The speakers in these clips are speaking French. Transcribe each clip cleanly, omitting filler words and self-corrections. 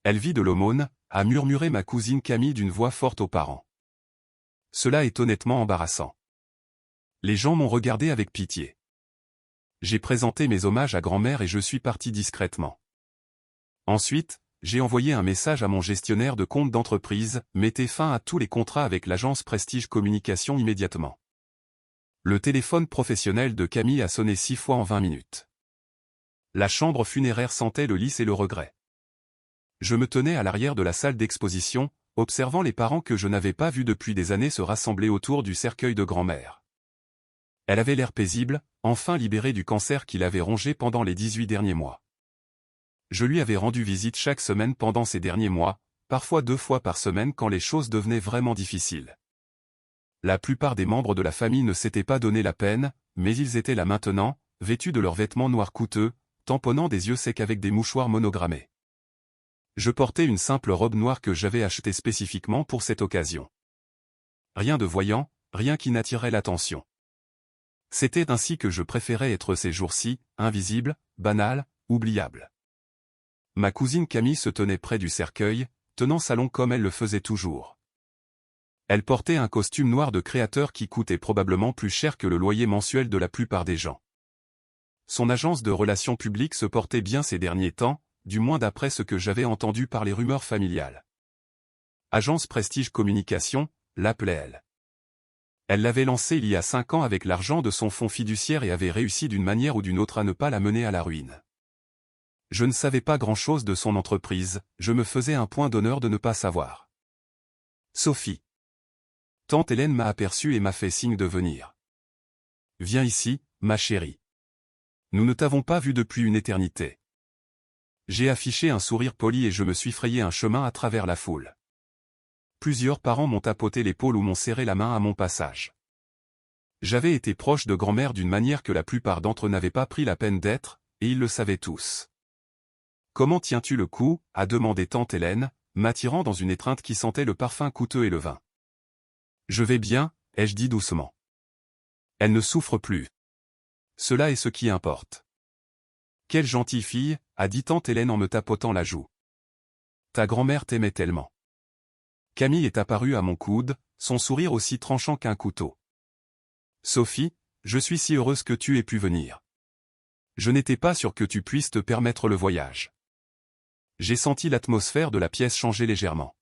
Elle vit de l'aumône, a murmuré ma cousine Camille d'une voix forte aux parents. Cela est honnêtement embarrassant. Les gens m'ont regardé avec pitié. J'ai présenté mes hommages à grand-mère et je suis parti discrètement. Ensuite, j'ai envoyé un message à mon gestionnaire de compte d'entreprise, mettez fin à tous les contrats avec l'agence Prestige Communication immédiatement. Le téléphone professionnel de Camille a sonné 6 fois en 20 minutes. La chambre funéraire sentait le lys et le regret. Je me tenais à l'arrière de la salle d'exposition, observant les parents que je n'avais pas vus depuis des années se rassembler autour du cercueil de grand-mère. Elle avait l'air paisible, enfin libérée du cancer qui l'avait rongée pendant les 18 derniers mois. Je lui avais rendu visite chaque semaine pendant ces derniers mois, parfois 2 fois par semaine quand les choses devenaient vraiment difficiles. La plupart des membres de la famille ne s'étaient pas donné la peine, mais ils étaient là maintenant, vêtus de leurs vêtements noirs coûteux, tamponnant des yeux secs avec des mouchoirs monogrammés. Je portais une simple robe noire que j'avais achetée spécifiquement pour cette occasion. Rien de voyant, rien qui n'attirait l'attention. C'était ainsi que je préférais être ces jours-ci, invisible, banal, oubliable. Ma cousine Camille se tenait près du cercueil, tenant sa langue comme elle le faisait toujours. Elle portait un costume noir de créateur qui coûtait probablement plus cher que le loyer mensuel de la plupart des gens. Son agence de relations publiques se portait bien ces derniers temps, du moins d'après ce que j'avais entendu par les rumeurs familiales. Agence Prestige Communication, l'appelait-elle. Elle l'avait lancée il y a 5 ans avec l'argent de son fonds fiduciaire et avait réussi d'une manière ou d'une autre à ne pas la mener à la ruine. Je ne savais pas grand-chose de son entreprise, je me faisais un point d'honneur de ne pas savoir. Sophie. Tante Hélène m'a aperçue et m'a fait signe de venir. Viens ici, ma chérie. Nous ne t'avons pas vue depuis une éternité. J'ai affiché un sourire poli et je me suis frayé un chemin à travers la foule. Plusieurs parents m'ont tapoté l'épaule ou m'ont serré la main à mon passage. J'avais été proche de grand-mère d'une manière que la plupart d'entre eux n'avaient pas pris la peine d'être, et ils le savaient tous. Comment tiens-tu le coup, a demandé tante Hélène, m'attirant dans une étreinte qui sentait le parfum coûteux et le vin. Je vais bien, ai-je dit doucement. Elle ne souffre plus. Cela est ce qui importe. Quelle gentille fille, a dit tante Hélène en me tapotant la joue. Ta grand-mère t'aimait tellement. Camille est apparue à mon coude, son sourire aussi tranchant qu'un couteau. Sophie, je suis si heureuse que tu aies pu venir. Je n'étais pas sûr que tu puisses te permettre le voyage. J'ai senti l'atmosphère de la pièce changer légèrement.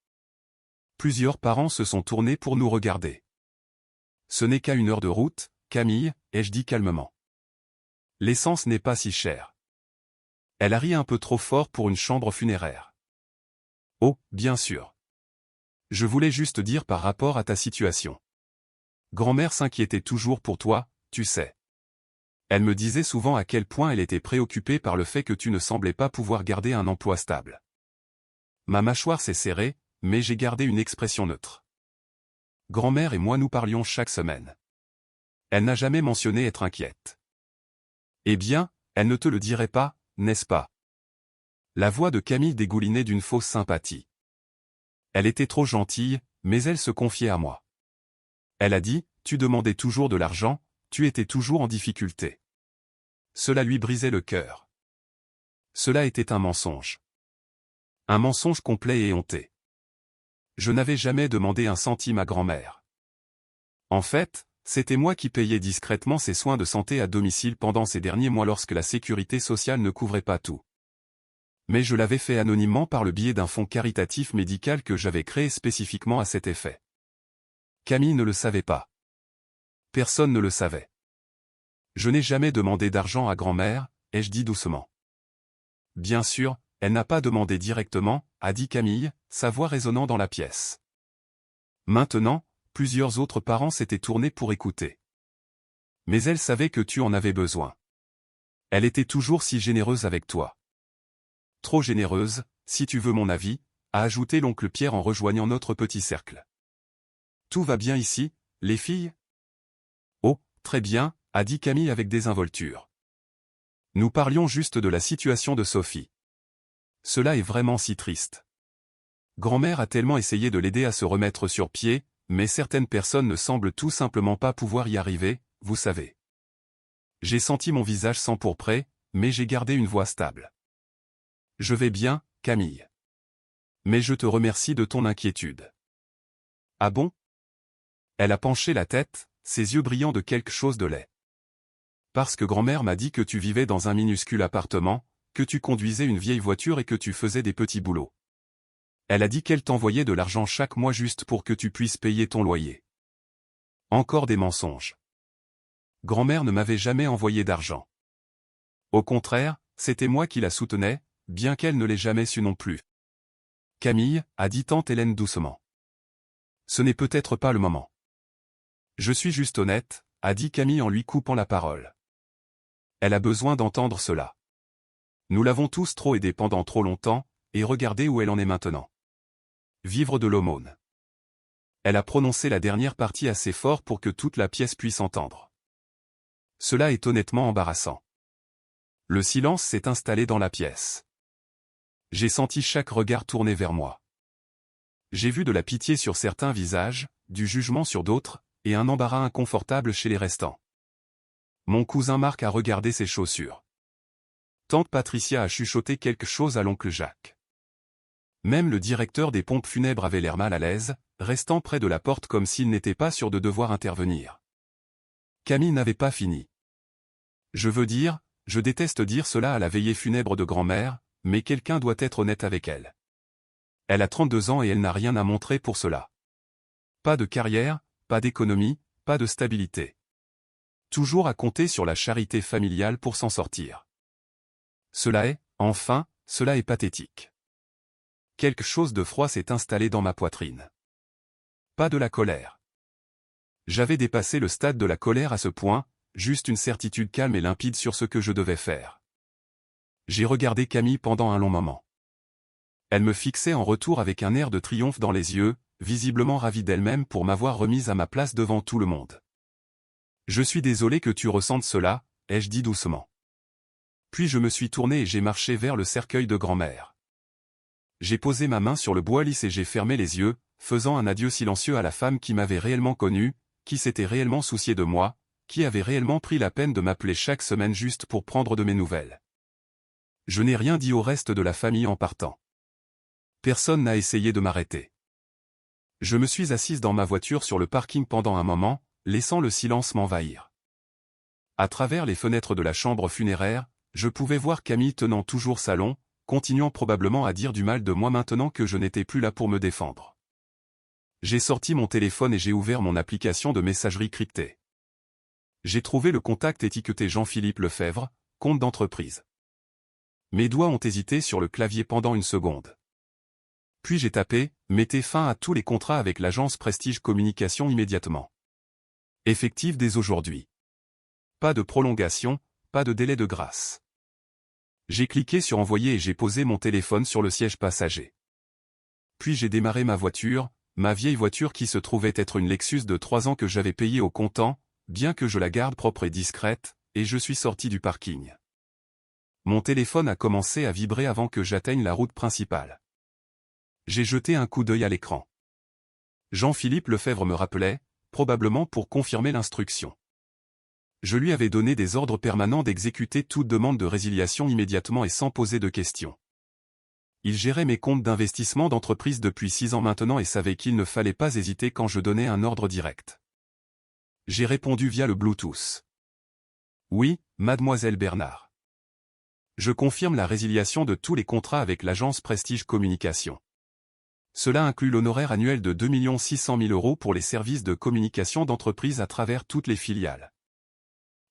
Plusieurs parents se sont tournés pour nous regarder. Ce n'est qu'à 1 heure de route, Camille, ai-je dit calmement. L'essence n'est pas si chère. Elle a ri un peu trop fort pour une chambre funéraire. Oh, bien sûr. Je voulais juste dire par rapport à ta situation. Grand-mère s'inquiétait toujours pour toi, tu sais. Elle me disait souvent à quel point elle était préoccupée par le fait que tu ne semblais pas pouvoir garder un emploi stable. Ma mâchoire s'est serrée, mais j'ai gardé une expression neutre. Grand-mère et moi nous parlions chaque semaine. Elle n'a jamais mentionné être inquiète. Eh bien, elle ne te le dirait pas, n'est-ce pas? La voix de Camille dégoulinait d'une fausse sympathie. Elle était trop gentille, mais elle se confiait à moi. Elle a dit, tu demandais toujours de l'argent, tu étais toujours en difficulté. Cela lui brisait le cœur. Cela était un mensonge. Un mensonge complet et honté. Je n'avais jamais demandé un centime à grand-mère. En fait, c'était moi qui payais discrètement ses soins de santé à domicile pendant ces derniers mois lorsque la sécurité sociale ne couvrait pas tout. Mais je l'avais fait anonymement par le biais d'un fonds caritatif médical que j'avais créé spécifiquement à cet effet. Camille ne le savait pas. Personne ne le savait. Je n'ai jamais demandé d'argent à grand-mère, ai-je dit doucement. Bien sûr, elle n'a pas demandé directement, a dit Camille, sa voix résonnant dans la pièce. Maintenant, plusieurs autres parents s'étaient tournés pour écouter. Mais elle savait que tu en avais besoin. Elle était toujours si généreuse avec toi. Trop généreuse, si tu veux mon avis, a ajouté l'oncle Pierre en rejoignant notre petit cercle. Tout va bien ici, les filles? Oh, très bien, a dit Camille avec désinvolture. Nous parlions juste de la situation de Sophie. Cela est vraiment si triste. Grand-mère a tellement essayé de l'aider à se remettre sur pied, mais certaines personnes ne semblent tout simplement pas pouvoir y arriver, vous savez. J'ai senti mon visage s'empourprer, mais j'ai gardé une voix stable. Je vais bien, Camille. Mais je te remercie de ton inquiétude. Ah bon? Elle a penché la tête, ses yeux brillants de quelque chose de laid. Parce que grand-mère m'a dit que tu vivais dans un minuscule appartement, que tu conduisais une vieille voiture et que tu faisais des petits boulots. Elle a dit qu'elle t'envoyait de l'argent chaque mois juste pour que tu puisses payer ton loyer. Encore des mensonges. Grand-mère ne m'avait jamais envoyé d'argent. Au contraire, c'était moi qui la soutenais, bien qu'elle ne l'ait jamais su non plus. Camille, a dit tante Hélène doucement. Ce n'est peut-être pas le moment. Je suis juste honnête, a dit Camille en lui coupant la parole. Elle a besoin d'entendre cela. Nous l'avons tous trop aidée pendant trop longtemps, et regardez où elle en est maintenant. Vivre de l'aumône. Elle a prononcé la dernière partie assez fort pour que toute la pièce puisse entendre. Cela est honnêtement embarrassant. Le silence s'est installé dans la pièce. J'ai senti chaque regard tourné vers moi. J'ai vu de la pitié sur certains visages, du jugement sur d'autres, et un embarras inconfortable chez les restants. Mon cousin Marc a regardé ses chaussures. Tante Patricia a chuchoté quelque chose à l'oncle Jacques. Même le directeur des pompes funèbres avait l'air mal à l'aise, restant près de la porte comme s'il n'était pas sûr de devoir intervenir. Camille n'avait pas fini. Je veux dire, je déteste dire cela à la veillée funèbre de grand-mère, mais quelqu'un doit être honnête avec elle. Elle a 32 ans et elle n'a rien à montrer pour cela. Pas de carrière, pas d'économie, pas de stabilité. Toujours à compter sur la charité familiale pour s'en sortir. Cela est pathétique. Quelque chose de froid s'est installé dans ma poitrine. Pas de la colère. J'avais dépassé le stade de la colère à ce point, juste une certitude calme et limpide sur ce que je devais faire. J'ai regardé Camille pendant un long moment. Elle me fixait en retour avec un air de triomphe dans les yeux, visiblement ravie d'elle-même pour m'avoir remise à ma place devant tout le monde. Je suis désolé que tu ressentes cela, ai-je dit doucement. Puis je me suis tourné et j'ai marché vers le cercueil de grand-mère. J'ai posé ma main sur le bois lisse et j'ai fermé les yeux, faisant un adieu silencieux à la femme qui m'avait réellement connu, qui s'était réellement souciée de moi, qui avait réellement pris la peine de m'appeler chaque semaine juste pour prendre de mes nouvelles. Je n'ai rien dit au reste de la famille en partant. Personne n'a essayé de m'arrêter. Je me suis assise dans ma voiture sur le parking pendant un moment, laissant le silence m'envahir. À travers les fenêtres de la chambre funéraire, je pouvais voir Camille tenant toujours salon, continuant probablement à dire du mal de moi maintenant que je n'étais plus là pour me défendre. J'ai sorti mon téléphone et j'ai ouvert mon application de messagerie cryptée. J'ai trouvé le contact étiqueté Jean-Philippe Lefebvre, compte d'entreprise. Mes doigts ont hésité sur le clavier pendant une seconde. Puis j'ai tapé « Mettez fin à tous les contrats avec l'agence Prestige Communication immédiatement. Effectif dès aujourd'hui. Pas de prolongation, pas de délai de grâce. » J'ai cliqué sur Envoyer et j'ai posé mon téléphone sur le siège passager. Puis j'ai démarré ma voiture, ma vieille voiture qui se trouvait être une Lexus de 3 ans que j'avais payée au comptant, bien que je la garde propre et discrète, et je suis sorti du parking. Mon téléphone a commencé à vibrer avant que j'atteigne la route principale. J'ai jeté un coup d'œil à l'écran. Jean-Philippe Lefebvre me rappelait, probablement pour confirmer l'instruction. Je lui avais donné des ordres permanents d'exécuter toute demande de résiliation immédiatement et sans poser de questions. Il gérait mes comptes d'investissement d'entreprise depuis 6 ans maintenant et savait qu'il ne fallait pas hésiter quand je donnais un ordre direct. J'ai répondu via le Bluetooth. Oui, mademoiselle Bernard. Je confirme la résiliation de tous les contrats avec l'agence Prestige Communication. Cela inclut l'honoraire annuel de 2 600 000 € pour les services de communication d'entreprise à travers toutes les filiales.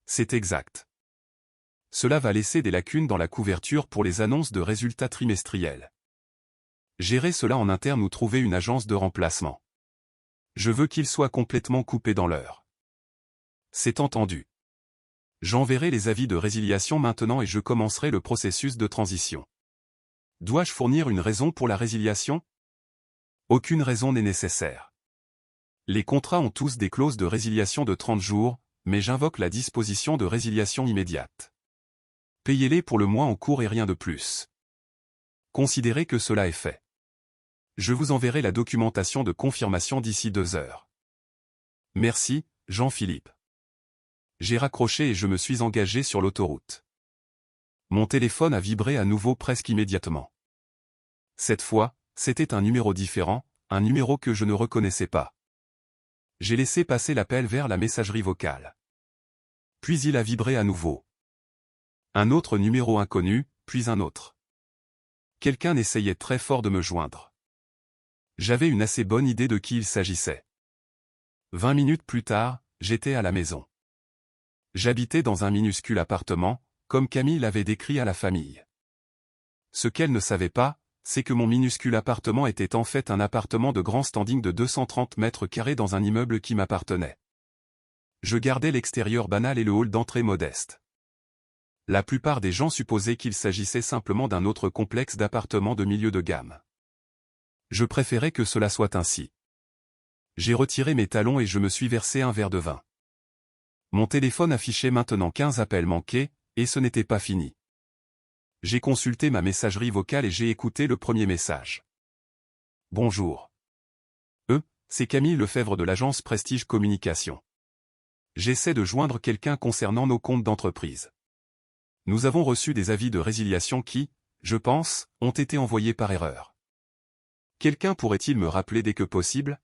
C'est exact. Cela va laisser des lacunes dans la couverture pour les annonces de résultats trimestriels. Gérez cela en interne ou trouver une agence de remplacement. Je veux qu'il soit complètement coupé dans l'heure. C'est entendu. J'enverrai les avis de résiliation maintenant et je commencerai le processus de transition. Dois-je fournir une raison pour la résiliation ? Aucune raison n'est nécessaire. Les contrats ont tous des clauses de résiliation de 30 jours, mais j'invoque la disposition de résiliation immédiate. Payez-les pour le mois en cours et rien de plus. Considérez que cela est fait. Je vous enverrai la documentation de confirmation d'ici 2 heures. Merci, Jean-Philippe. J'ai raccroché et je me suis engagé sur l'autoroute. Mon téléphone a vibré à nouveau presque immédiatement. Cette fois, c'était un numéro différent, un numéro que je ne reconnaissais pas. J'ai laissé passer l'appel vers la messagerie vocale. Puis il a vibré à nouveau. Un autre numéro inconnu, puis un autre. Quelqu'un essayait très fort de me joindre. J'avais une assez bonne idée de qui il s'agissait. 20 minutes plus tard, j'étais à la maison. J'habitais dans un minuscule appartement, comme Camille l'avait décrit à la famille. Ce qu'elle ne savait pas, c'est que mon minuscule appartement était en fait un appartement de grand standing de 230 mètres carrés dans un immeuble qui m'appartenait. Je gardais l'extérieur banal et le hall d'entrée modeste. La plupart des gens supposaient qu'il s'agissait simplement d'un autre complexe d'appartements de milieu de gamme. Je préférais que cela soit ainsi. J'ai retiré mes talons et je me suis versé un verre de vin. Mon téléphone affichait maintenant 15 appels manqués, et ce n'était pas fini. J'ai consulté ma messagerie vocale et j'ai écouté le premier message. Bonjour. C'est Camille Lefebvre de l'agence Prestige Communication. J'essaie de joindre quelqu'un concernant nos comptes d'entreprise. Nous avons reçu des avis de résiliation qui, je pense, ont été envoyés par erreur. Quelqu'un pourrait-il me rappeler dès que possible?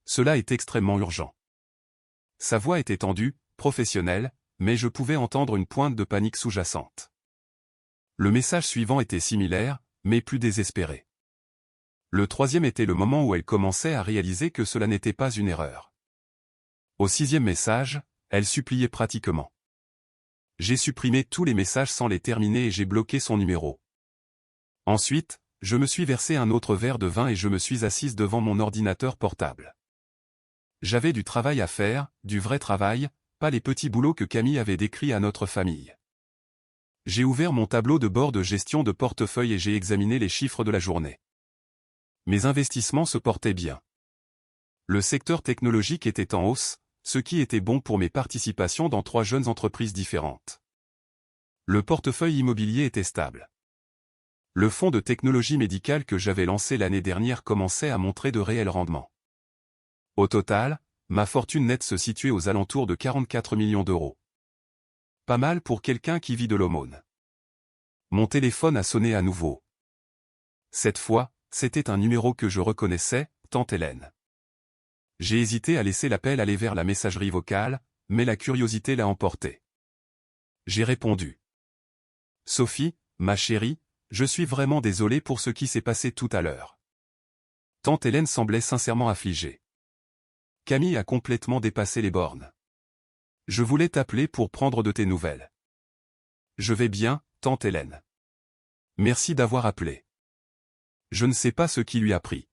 Cela est extrêmement urgent. Sa voix était tendue, professionnelle, mais je pouvais entendre une pointe de panique sous-jacente. Le message suivant était similaire, mais plus désespéré. Le troisième était le moment où elle commençait à réaliser que cela n'était pas une erreur. Au sixième message, elle suppliait pratiquement. J'ai supprimé tous les messages sans les terminer et j'ai bloqué son numéro. Ensuite, je me suis versé un autre verre de vin et je me suis assise devant mon ordinateur portable. J'avais du travail à faire, du vrai travail, pas les petits boulots que Camille avait décrits à notre famille. J'ai ouvert mon tableau de bord de gestion de portefeuille et j'ai examiné les chiffres de la journée. Mes investissements se portaient bien. Le secteur technologique était en hausse, ce qui était bon pour mes participations dans 3 jeunes entreprises différentes. Le portefeuille immobilier était stable. Le fonds de technologie médicale que j'avais lancé l'année dernière commençait à montrer de réels rendements. Au total, ma fortune nette se situait aux alentours de 44 millions d'euros. Pas mal pour quelqu'un qui vit de l'aumône. Mon téléphone a sonné à nouveau. Cette fois, c'était un numéro que je reconnaissais, Tante Hélène. J'ai hésité à laisser l'appel aller vers la messagerie vocale, mais la curiosité l'a emporté. J'ai répondu. Sophie, ma chérie, je suis vraiment désolé pour ce qui s'est passé tout à l'heure. Tante Hélène semblait sincèrement affligée. Camille a complètement dépassé les bornes. Je voulais t'appeler pour prendre de tes nouvelles. Je vais bien, Tante Hélène. Merci d'avoir appelé. Je ne sais pas ce qui lui a pris.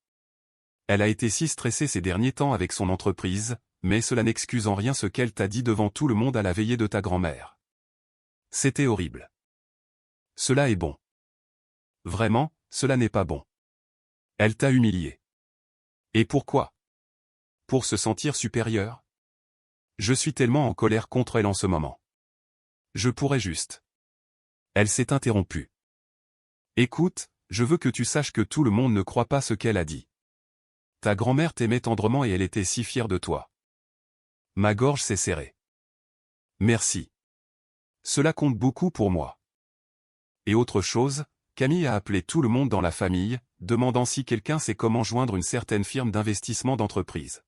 Elle a été si stressée ces derniers temps avec son entreprise, mais cela n'excuse en rien ce qu'elle t'a dit devant tout le monde à la veillée de ta grand-mère. C'était horrible. Cela est bon. Vraiment, cela n'est pas bon. Elle t'a humilié. Et pourquoi? Pour se sentir supérieur? Je suis tellement en colère contre elle en ce moment. Je pourrais juste. Elle s'est interrompue. Écoute, je veux que tu saches que tout le monde ne croit pas ce qu'elle a dit. Ta grand-mère t'aimait tendrement et elle était si fière de toi. Ma gorge s'est serrée. Merci. Cela compte beaucoup pour moi. Et autre chose, Camille a appelé tout le monde dans la famille, demandant si quelqu'un sait comment joindre une certaine firme d'investissement d'entreprise.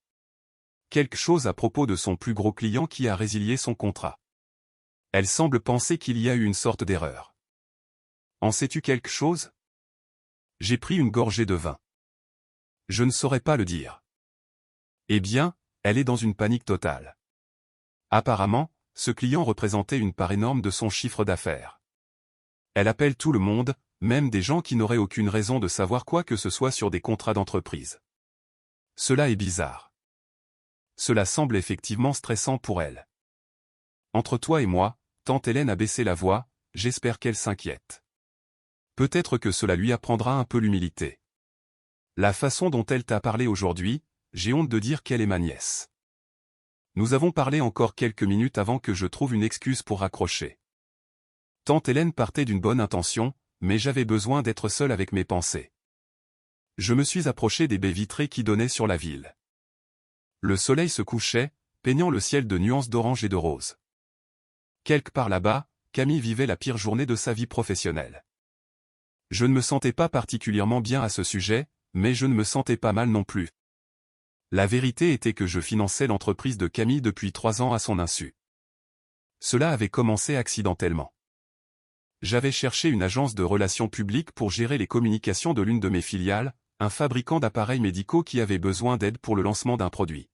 Quelque chose à propos de son plus gros client qui a résilié son contrat. Elle semble penser qu'il y a eu une sorte d'erreur. En sais-tu quelque chose? J'ai pris une gorgée de vin. Je ne saurais pas le dire. Eh bien, elle est dans une panique totale. Apparemment, ce client représentait une part énorme de son chiffre d'affaires. Elle appelle tout le monde, même des gens qui n'auraient aucune raison de savoir quoi que ce soit sur des contrats d'entreprise. Cela est bizarre. Cela semble effectivement stressant pour elle. Entre toi et moi, Tante Hélène a baissé la voix, j'espère qu'elle s'inquiète. Peut-être que cela lui apprendra un peu l'humilité. La façon dont elle t'a parlé aujourd'hui, j'ai honte de dire qu'elle est ma nièce. Nous avons parlé encore quelques minutes avant que je trouve une excuse pour raccrocher. Tante Hélène partait d'une bonne intention, mais j'avais besoin d'être seul avec mes pensées. Je me suis approché des baies vitrées qui donnaient sur la ville. Le soleil se couchait, peignant le ciel de nuances d'orange et de rose. Quelque part là-bas, Camille vivait la pire journée de sa vie professionnelle. Je ne me sentais pas particulièrement bien à ce sujet, mais je ne me sentais pas mal non plus. La vérité était que je finançais l'entreprise de Camille depuis 3 ans à son insu. Cela avait commencé accidentellement. J'avais cherché une agence de relations publiques pour gérer les communications de l'une de mes filiales, un fabricant d'appareils médicaux qui avait besoin d'aide pour le lancement d'un produit.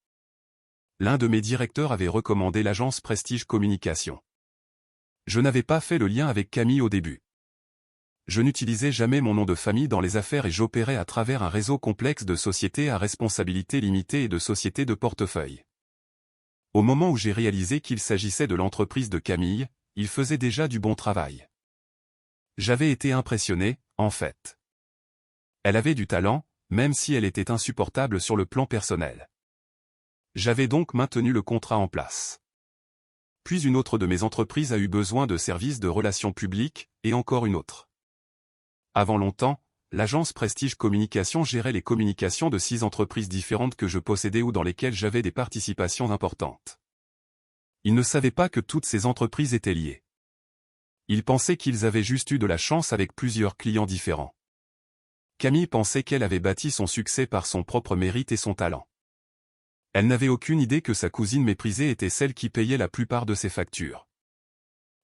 L'un de mes directeurs avait recommandé l'agence Prestige Communication. Je n'avais pas fait le lien avec Camille au début. Je n'utilisais jamais mon nom de famille dans les affaires et j'opérais à travers un réseau complexe de sociétés à responsabilité limitée et de sociétés de portefeuille. Au moment où j'ai réalisé qu'il s'agissait de l'entreprise de Camille, il faisait déjà du bon travail. J'avais été impressionné, en fait. Elle avait du talent, même si elle était insupportable sur le plan personnel. J'avais donc maintenu le contrat en place. Puis une autre de mes entreprises a eu besoin de services de relations publiques, et encore une autre. Avant longtemps, l'agence Prestige Communication gérait les communications de 6 entreprises différentes que je possédais ou dans lesquelles j'avais des participations importantes. Ils ne savaient pas que toutes ces entreprises étaient liées. Ils pensaient qu'ils avaient juste eu de la chance avec plusieurs clients différents. Camille pensait qu'elle avait bâti son succès par son propre mérite et son talent. Elle n'avait aucune idée que sa cousine méprisée était celle qui payait la plupart de ses factures.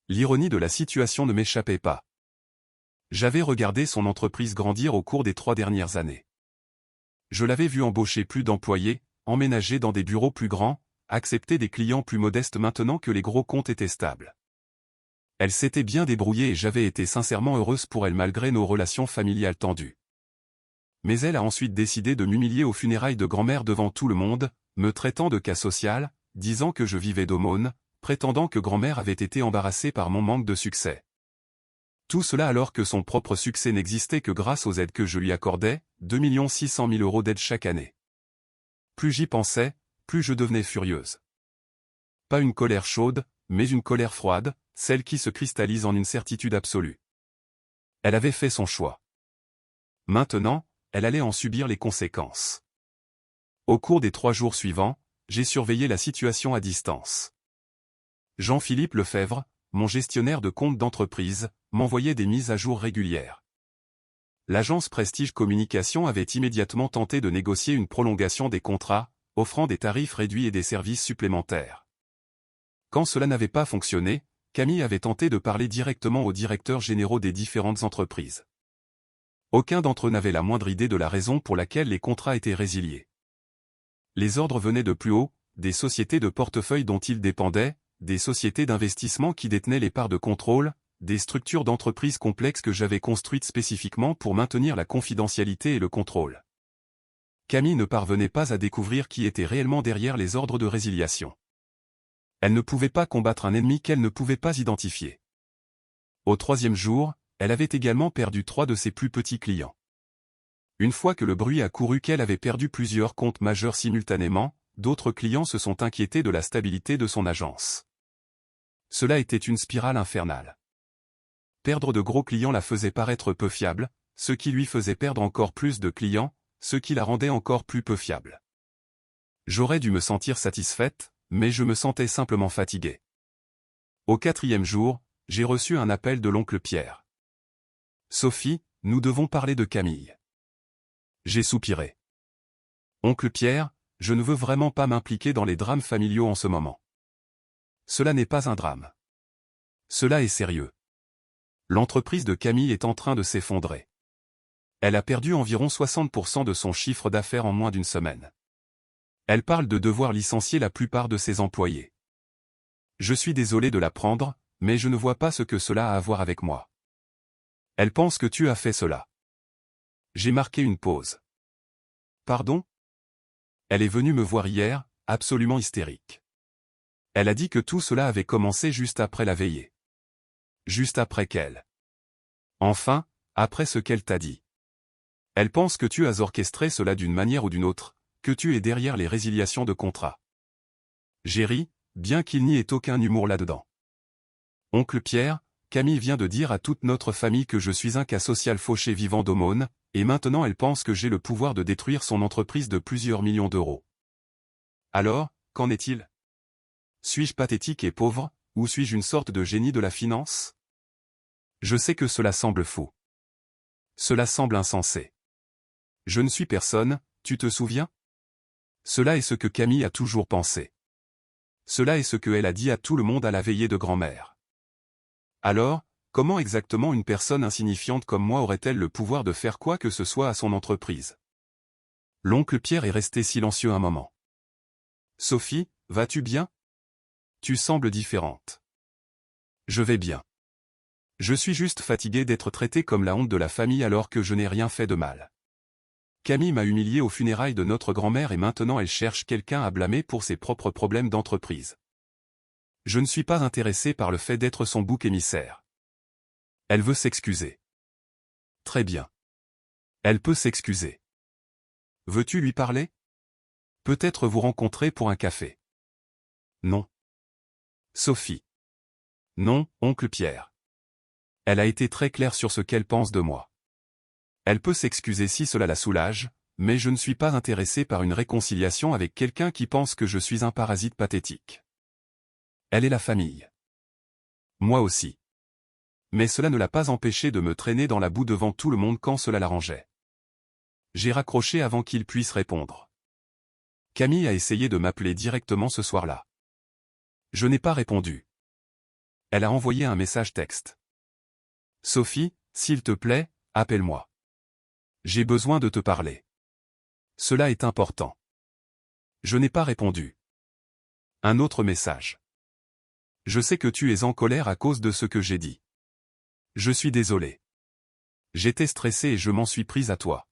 L'ironie de la situation ne m'échappait pas. J'avais regardé son entreprise grandir au cours des 3 dernières années. Je l'avais vue embaucher plus d'employés, emménager dans des bureaux plus grands, accepter des clients plus modestes maintenant que les gros comptes étaient stables. Elle s'était bien débrouillée et j'avais été sincèrement heureuse pour elle malgré nos relations familiales tendues. Mais elle a ensuite décidé de m'humilier aux funérailles de grand-mère devant tout le monde, me traitant de cas social, disant que je vivais d'aumône, prétendant que grand-mère avait été embarrassée par mon manque de succès. Tout cela alors que son propre succès n'existait que grâce aux aides que je lui accordais, 2 600 000 € d'aide chaque année. Plus j'y pensais, plus je devenais furieuse. Pas une colère chaude, mais une colère froide, celle qui se cristallise en une certitude absolue. Elle avait fait son choix. Maintenant, elle allait en subir les conséquences. Au cours des 3 jours suivants, j'ai surveillé la situation à distance. Jean-Philippe Lefebvre, mon gestionnaire de compte d'entreprise, m'envoyait des mises à jour régulières. L'agence Prestige Communication avait immédiatement tenté de négocier une prolongation des contrats, offrant des tarifs réduits et des services supplémentaires. Quand cela n'avait pas fonctionné, Camille avait tenté de parler directement aux directeurs généraux des différentes entreprises. Aucun d'entre eux n'avait la moindre idée de la raison pour laquelle les contrats étaient résiliés. Les ordres venaient de plus haut, des sociétés de portefeuille dont ils dépendaient, des sociétés d'investissement qui détenaient les parts de contrôle, des structures d'entreprises complexes que j'avais construites spécifiquement pour maintenir la confidentialité et le contrôle. Camille ne parvenait pas à découvrir qui était réellement derrière les ordres de résiliation. Elle ne pouvait pas combattre un ennemi qu'elle ne pouvait pas identifier. Au 3e jour, elle avait également perdu 3 de ses plus petits clients. Une fois que le bruit a couru qu'elle avait perdu plusieurs comptes majeurs simultanément, d'autres clients se sont inquiétés de la stabilité de son agence. Cela était une spirale infernale. Perdre de gros clients la faisait paraître peu fiable, ce qui lui faisait perdre encore plus de clients, ce qui la rendait encore plus peu fiable. J'aurais dû me sentir satisfaite, mais je me sentais simplement fatiguée. Au 4e jour, j'ai reçu un appel de l'oncle Pierre. « Sophie, nous devons parler de Camille. » J'ai soupiré. « Oncle Pierre, je ne veux vraiment pas m'impliquer dans les drames familiaux en ce moment. » Cela n'est pas un drame. Cela est sérieux. L'entreprise de Camille est en train de s'effondrer. Elle a perdu environ 60% de son chiffre d'affaires en moins d'une semaine. Elle parle de devoir licencier la plupart de ses employés. Je suis désolé de l'apprendre, mais je ne vois pas ce que cela a à voir avec moi. Elle pense que tu as fait cela. J'ai marqué une pause. Pardon ? Elle est venue me voir hier, absolument hystérique. Elle a dit que tout cela avait commencé juste après la veillée. Juste après qu'elle. Enfin, après ce qu'elle t'a dit. Elle pense que tu as orchestré cela d'une manière ou d'une autre, que tu es derrière les résiliations de contrats. J'ai ri, bien qu'il n'y ait aucun humour là-dedans. Oncle Pierre, Camille vient de dire à toute notre famille que je suis un cas social fauché vivant d'aumône, et maintenant elle pense que j'ai le pouvoir de détruire son entreprise de plusieurs millions d'euros. Alors, qu'en est-il ? Suis-je pathétique et pauvre, ou suis-je une sorte de génie de la finance ? Je sais que cela semble fou. Cela semble insensé. Je ne suis personne, tu te souviens? Cela est ce que Camille a toujours pensé. Cela est ce qu'elle a dit à tout le monde à la veillée de grand-mère. Alors, comment exactement une personne insignifiante comme moi aurait-elle le pouvoir de faire quoi que ce soit à son entreprise? L'oncle Pierre est resté silencieux un moment. Sophie, vas-tu bien? Tu sembles différente. Je vais bien. Je suis juste fatigué d'être traité comme la honte de la famille alors que je n'ai rien fait de mal. Camille m'a humilié aux funérailles de notre grand-mère et maintenant elle cherche quelqu'un à blâmer pour ses propres problèmes d'entreprise. Je ne suis pas intéressé par le fait d'être son bouc émissaire. Elle veut s'excuser. Très bien. Elle peut s'excuser. Veux-tu lui parler? Peut-être vous rencontrer pour un café. Non. Sophie. Non, oncle Pierre. Elle a été très claire sur ce qu'elle pense de moi. Elle peut s'excuser si cela la soulage, mais je ne suis pas intéressé par une réconciliation avec quelqu'un qui pense que je suis un parasite pathétique. Elle est la famille. Moi aussi. Mais cela ne l'a pas empêché de me traîner dans la boue devant tout le monde quand cela l'arrangeait. J'ai raccroché avant qu'il puisse répondre. Camille a essayé de m'appeler directement ce soir-là. Je n'ai pas répondu. Elle a envoyé un message texte. Sophie, s'il te plaît, appelle-moi. J'ai besoin de te parler. Cela est important. Je n'ai pas répondu. Un autre message. Je sais que tu es en colère à cause de ce que j'ai dit. Je suis désolé. J'étais stressé et je m'en suis prise à toi.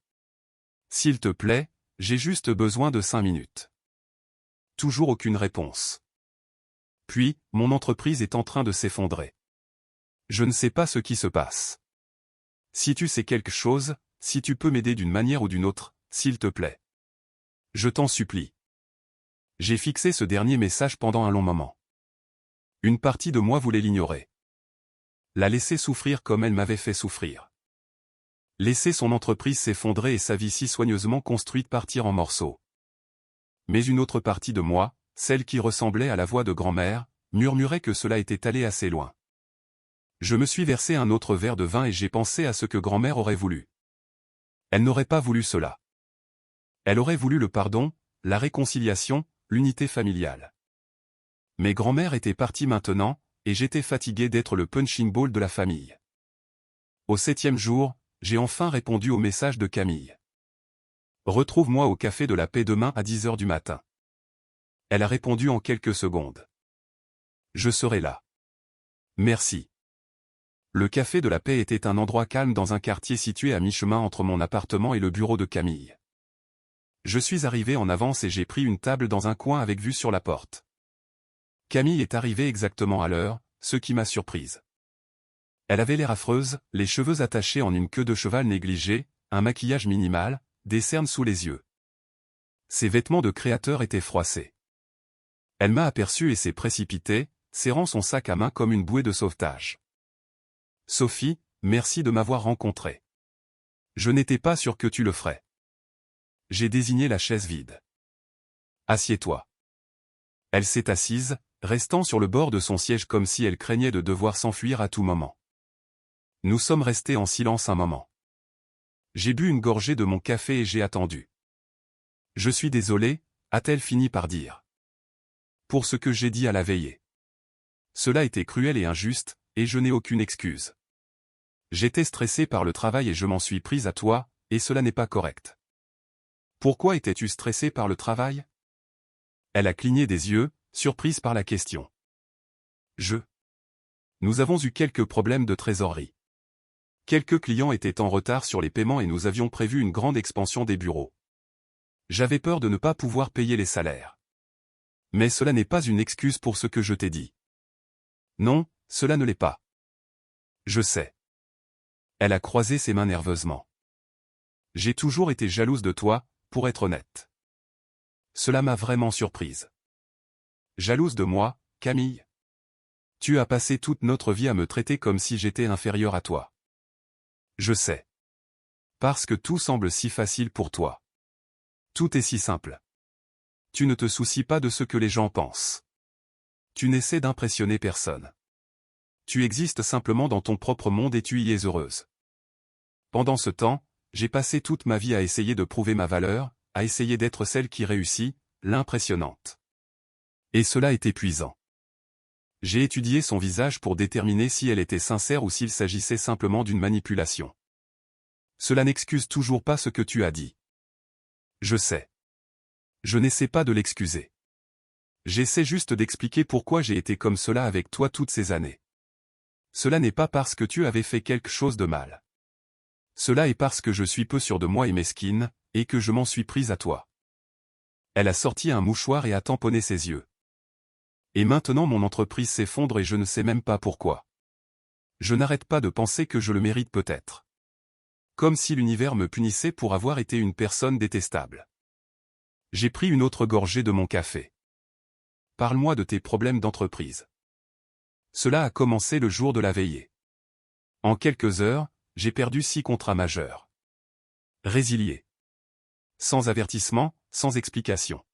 S'il te plaît, j'ai juste besoin de 5 minutes. Toujours aucune réponse. Puis, mon entreprise est en train de s'effondrer. Je ne sais pas ce qui se passe. Si tu sais quelque chose, si tu peux m'aider d'une manière ou d'une autre, s'il te plaît. Je t'en supplie. J'ai fixé ce dernier message pendant un long moment. Une partie de moi voulait l'ignorer. La laisser souffrir comme elle m'avait fait souffrir. Laisser son entreprise s'effondrer et sa vie si soigneusement construite partir en morceaux. Mais une autre partie de moi, celle qui ressemblait à la voix de grand-mère, murmurait que cela était allé assez loin. Je me suis versé un autre verre de vin et j'ai pensé à ce que grand-mère aurait voulu. Elle n'aurait pas voulu cela. Elle aurait voulu le pardon, la réconciliation, l'unité familiale. Mais grand-mère était partie maintenant, et j'étais fatigué d'être le punching ball de la famille. Au 7e jour, j'ai enfin répondu au message de Camille. Retrouve-moi au Café de la Paix demain à 10h du matin. Elle a répondu en quelques secondes. Je serai là. Merci. Le Café de la Paix était un endroit calme dans un quartier situé à mi-chemin entre mon appartement et le bureau de Camille. Je suis arrivé en avance et j'ai pris une table dans un coin avec vue sur la porte. Camille est arrivée exactement à l'heure, ce qui m'a surprise. Elle avait l'air affreuse, les cheveux attachés en une queue de cheval négligée, un maquillage minimal, des cernes sous les yeux. Ses vêtements de créateur étaient froissés. Elle m'a aperçu et s'est précipitée, serrant son sac à main comme une bouée de sauvetage. Sophie, merci de m'avoir rencontré. Je n'étais pas sûr que tu le ferais. J'ai désigné la chaise vide. Assieds-toi. Elle s'est assise, restant sur le bord de son siège comme si elle craignait de devoir s'enfuir à tout moment. Nous sommes restés en silence un moment. J'ai bu une gorgée de mon café et j'ai attendu. Je suis désolé, a-t-elle fini par dire. Pour ce que j'ai dit à la veillée. Cela était cruel et injuste, et je n'ai aucune excuse. J'étais stressé par le travail et je m'en suis prise à toi, et cela n'est pas correct. Pourquoi étais-tu stressé par le travail? Elle a cligné des yeux, surprise par la question. Nous avons eu quelques problèmes de trésorerie. Quelques clients étaient en retard sur les paiements et nous avions prévu une grande expansion des bureaux. J'avais peur de ne pas pouvoir payer les salaires. Mais cela n'est pas une excuse pour ce que je t'ai dit. Non, cela ne l'est pas. Je sais. Elle a croisé ses mains nerveusement. J'ai toujours été jalouse de toi, pour être honnête. Cela m'a vraiment surprise. Jalouse de moi, Camille? Tu as passé toute notre vie à me traiter comme si j'étais inférieur à toi. Je sais. Parce que tout semble si facile pour toi. Tout est si simple. Tu ne te soucies pas de ce que les gens pensent. Tu n'essaies d'impressionner personne. Tu existes simplement dans ton propre monde et tu y es heureuse. Pendant ce temps, j'ai passé toute ma vie à essayer de prouver ma valeur, à essayer d'être celle qui réussit, l'impressionnante. Et cela est épuisant. J'ai étudié son visage pour déterminer si elle était sincère ou s'il s'agissait simplement d'une manipulation. Cela n'excuse toujours pas ce que tu as dit. Je sais. Je n'essaie pas de l'excuser. J'essaie juste d'expliquer pourquoi j'ai été comme cela avec toi toutes ces années. Cela n'est pas parce que tu avais fait quelque chose de mal. Cela est parce que je suis peu sûre de moi et mesquine, et que je m'en suis prise à toi. Elle a sorti un mouchoir et a tamponné ses yeux. Et maintenant mon entreprise s'effondre et je ne sais même pas pourquoi. Je n'arrête pas de penser que je le mérite peut-être. Comme si l'univers me punissait pour avoir été une personne détestable. J'ai pris une autre gorgée de mon café. Parle-moi de tes problèmes d'entreprise. Cela a commencé le jour de la veillée. En quelques heures, j'ai perdu 6 contrats majeurs. Résiliés. Sans avertissement, sans explication.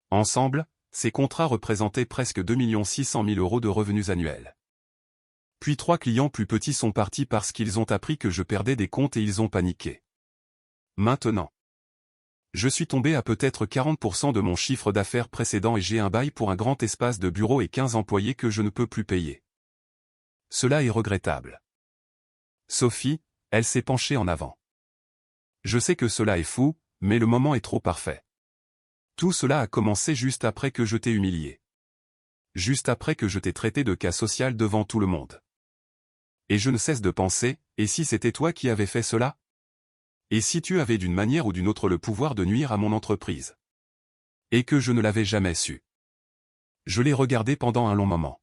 Ensemble, ces contrats représentaient presque 2 600 000 € de revenus annuels. Puis 3 clients plus petits sont partis parce qu'ils ont appris que je perdais des comptes et ils ont paniqué. Maintenant, je suis tombé à peut-être 40% de mon chiffre d'affaires précédent et j'ai un bail pour un grand espace de bureau et 15 employés que je ne peux plus payer. Cela est regrettable. Sophie, elle s'est penchée en avant. Je sais que cela est fou, mais le moment est trop parfait. Tout cela a commencé juste après que je t'ai humilié. Juste après que je t'ai traité de cas social devant tout le monde. Et je ne cesse de penser, et si c'était toi qui avais fait cela? Et si tu avais d'une manière ou d'une autre le pouvoir de nuire à mon entreprise? Et que je ne l'avais jamais su. Je l'ai regardé pendant un long moment.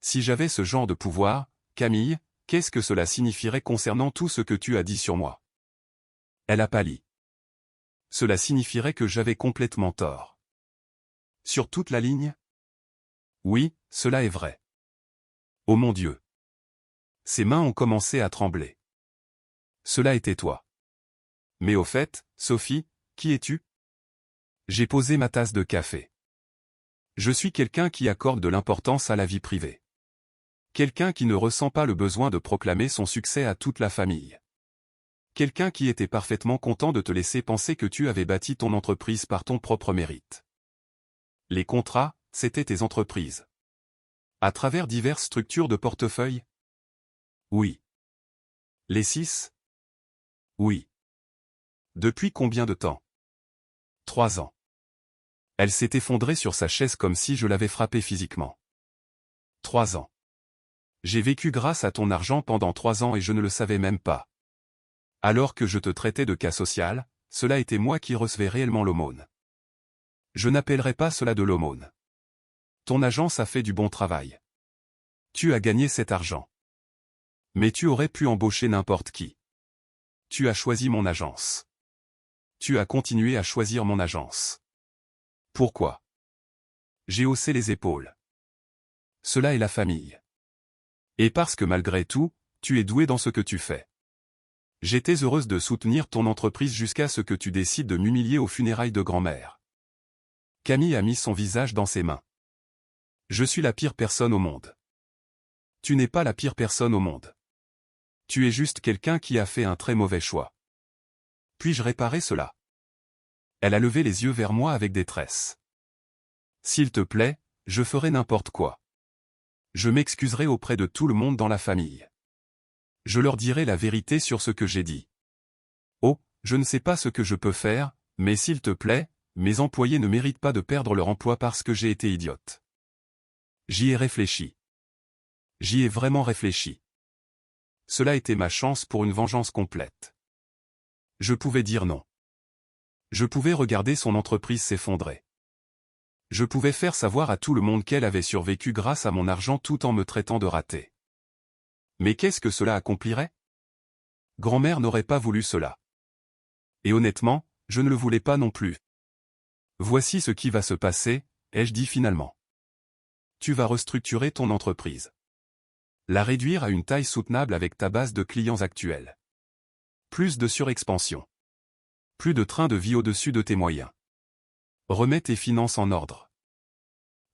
Si j'avais ce genre de pouvoir, Camille, qu'est-ce que cela signifierait concernant tout ce que tu as dit sur moi? Elle a pâli. Cela signifierait que j'avais complètement tort. Sur toute la ligne? Oui, cela est vrai. Oh mon Dieu! Ses mains ont commencé à trembler. Cela était toi. Mais au fait, Sophie, qui es-tu? J'ai posé ma tasse de café. Je suis quelqu'un qui accorde de l'importance à la vie privée. Quelqu'un qui ne ressent pas le besoin de proclamer son succès à toute la famille. Quelqu'un qui était parfaitement content de te laisser penser que tu avais bâti ton entreprise par ton propre mérite. Les contrats, c'étaient tes entreprises. À travers diverses structures de portefeuille? Oui. Les 6? Oui. Depuis combien de temps? 3 ans. Elle s'est effondrée sur sa chaise comme si je l'avais frappée physiquement. 3 ans. J'ai vécu grâce à ton argent pendant 3 ans et je ne le savais même pas. Alors que je te traitais de cas social, cela était moi qui recevais réellement l'aumône. Je n'appellerais pas cela de l'aumône. Ton agence a fait du bon travail. Tu as gagné cet argent. Mais tu aurais pu embaucher n'importe qui. Tu as choisi mon agence. Tu as continué à choisir mon agence. Pourquoi? J'ai haussé les épaules. Cela est la famille. Et parce que malgré tout, tu es doué dans ce que tu fais. J'étais heureuse de soutenir ton entreprise jusqu'à ce que tu décides de m'humilier aux funérailles de grand-mère. Camille a mis son visage dans ses mains. Je suis la pire personne au monde. Tu n'es pas la pire personne au monde. Tu es juste quelqu'un qui a fait un très mauvais choix. Puis-je réparer cela? Elle a levé les yeux vers moi avec détresse. S'il te plaît, je ferai n'importe quoi. Je m'excuserai auprès de tout le monde dans la famille. Je leur dirai la vérité sur ce que j'ai dit. Oh, je ne sais pas ce que je peux faire, mais s'il te plaît, mes employés ne méritent pas de perdre leur emploi parce que j'ai été idiote. J'y ai réfléchi. J'y ai vraiment réfléchi. Cela était ma chance pour une vengeance complète. Je pouvais dire non. Je pouvais regarder son entreprise s'effondrer. Je pouvais faire savoir à tout le monde qu'elle avait survécu grâce à mon argent tout en me traitant de raté. Mais qu'est-ce que cela accomplirait? Grand-mère n'aurait pas voulu cela. Et honnêtement, je ne le voulais pas non plus. Voici ce qui va se passer, ai-je dit finalement. Tu vas restructurer ton entreprise. La réduire à une taille soutenable avec ta base de clients actuels. Plus de surexpansion. Plus de train de vie au-dessus de tes moyens. Remets tes finances en ordre.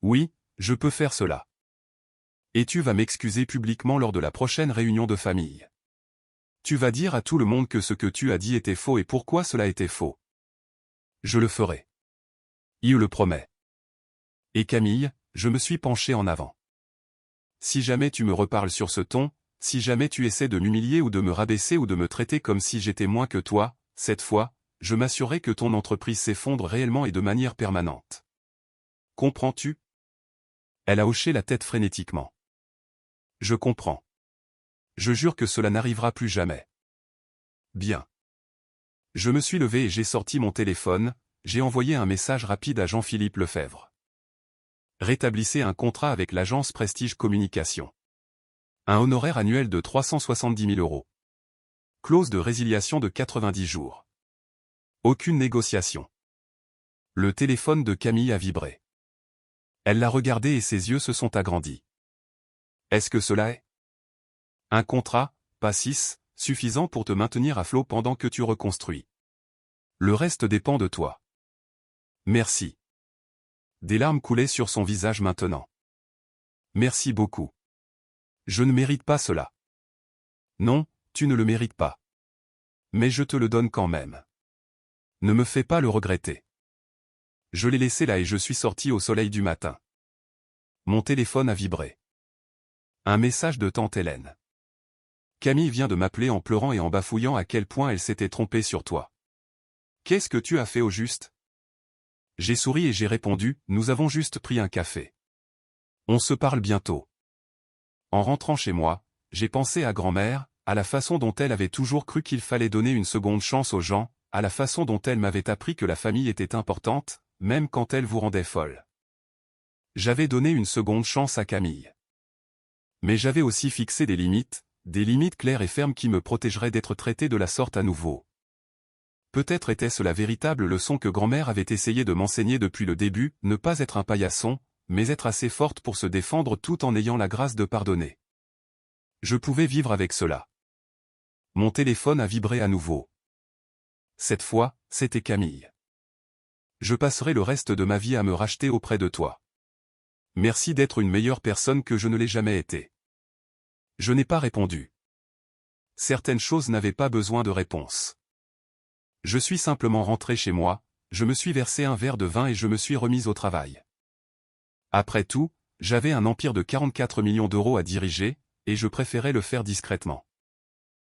Oui, je peux faire cela. Et tu vas m'excuser publiquement lors de la prochaine réunion de famille. Tu vas dire à tout le monde que ce que tu as dit était faux et pourquoi cela était faux. Je le ferai. Il le promet. Et Camille, je me suis penché en avant. Si jamais tu me reparles sur ce ton, si jamais tu essaies de m'humilier ou de me rabaisser ou de me traiter comme si j'étais moins que toi, cette fois, je m'assurerai que ton entreprise s'effondre réellement et de manière permanente. Comprends-tu? Elle a hoché la tête frénétiquement. Je comprends. Je jure que cela n'arrivera plus jamais. Bien. Je me suis levé et j'ai sorti mon téléphone, j'ai envoyé un message rapide à Jean-Philippe Lefebvre. Rétablissez un contrat avec l'agence Prestige Communication. Un honoraire annuel de 370 000 €. Clause de résiliation de 90 jours. Aucune négociation. Le téléphone de Camille a vibré. Elle l'a regardé et ses yeux se sont agrandis. Est-ce que cela est un contrat, pas 6, suffisant pour te maintenir à flot pendant que tu reconstruis? Le reste dépend de toi. Merci. Des larmes coulaient sur son visage maintenant. Merci beaucoup. Je ne mérite pas cela. Non, tu ne le mérites pas. Mais je te le donne quand même. Ne me fais pas le regretter. Je l'ai laissé là et je suis sorti au soleil du matin. Mon téléphone a vibré. Un message de tante Hélène. Camille vient de m'appeler en pleurant et en bafouillant à quel point elle s'était trompée sur toi. Qu'est-ce que tu as fait au juste? J'ai souri et j'ai répondu, nous avons juste pris un café. On se parle bientôt. En rentrant chez moi, j'ai pensé à grand-mère, à la façon dont elle avait toujours cru qu'il fallait donner une seconde chance aux gens, à la façon dont elle m'avait appris que la famille était importante, même quand elle vous rendait folle. J'avais donné une seconde chance à Camille. Mais j'avais aussi fixé des limites claires et fermes qui me protégeraient d'être traité de la sorte à nouveau. Peut-être était-ce la véritable leçon que grand-mère avait essayé de m'enseigner depuis le début, ne pas être un paillasson, mais être assez forte pour se défendre tout en ayant la grâce de pardonner. Je pouvais vivre avec cela. Mon téléphone a vibré à nouveau. Cette fois, c'était Camille. Je passerai le reste de ma vie à me racheter auprès de toi. Merci d'être une meilleure personne que je ne l'ai jamais été. Je n'ai pas répondu. Certaines choses n'avaient pas besoin de réponse. Je suis simplement rentré chez moi, je me suis versé un verre de vin et je me suis remis au travail. Après tout, j'avais un empire de 44 millions d'euros à diriger, et je préférais le faire discrètement.